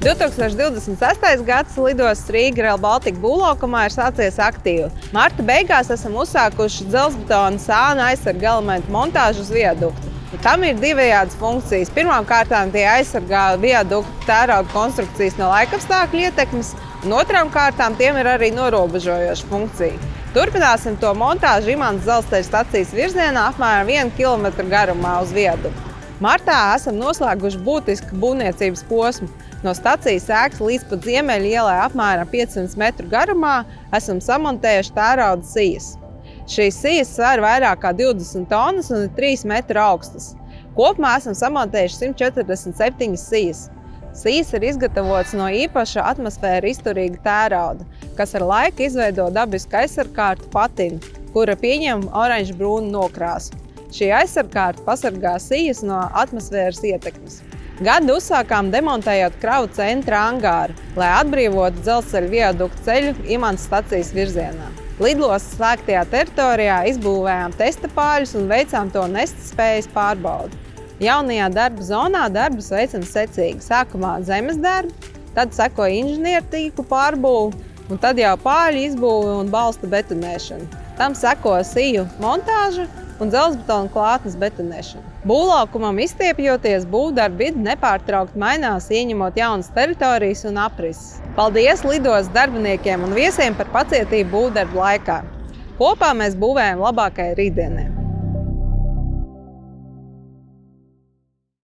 2026. gads lidostas Rīga Rail Baltica būvlaukumā ir sācies aktīvi. Marta beigās esam uzsākuši dzelzbetona sānu aizsarga elementu montāžu uz viaduktu. Tam ir divējādas funkcijas. Pirmkārt, tie aizsargā viaduktu tērauda konstrukcijas no laikapstākļu ietekmes, un otrām kārtām tiem ir arī norobežojoša funkcija. Turpināsim to montāžu Imantas dzelzceļa stacijas virzienā apmēram 1 km garumā uz viaduktu. Martā esam noslēguši būtisku būvniecības posmu. No stacijas ēkas līdz pat Ziemeļu ielai apmēram 500 metru garumā esam samontējuši tērauda sijas. Šīs sijas sver vairāk kā 20 tonnas un ir 3 metru augstas. Kopumā esam samontējuši 147 sijas. Sijas ir izgatavotas no īpaša atmosfēra izturīga tērauda, kas ar laiku izveido dabisku aizsargkārtu patinu, kura pieņem oranžbrūnu nokrāsu. Šī aizsargkārta pasargā sijas no atmosfēras ietekmes. Gadu uzsākām demontējot kravu centra angāru, lai atbrīvotu dzelzceļa viaduktu ceļu Imantas stacijas virzienā. Lidostas slēgtajā teritorijā izbūvējām testa pāļus un veicām to nestspējas pārbaudi. Jaunajā darba zonā darbus veicam secīgi. Sākumā zemes darbi, tad sekoja inženieru tīklu pārbūve, un tad jau pāļu izbūve un balsta betonēšana. Tam seko siju montāža un dzelzbetona klātnes betonēšana. Būvlaukumam izstiepjoties, būvdarba vide nepārtraukti mainās, ieņemot jaunas teritorijas un aprises. Paldies lidostas darbiniekiem un viesiem par pacietību būvdarba laikā. Kopā mēs būvējam labākai rītdienai.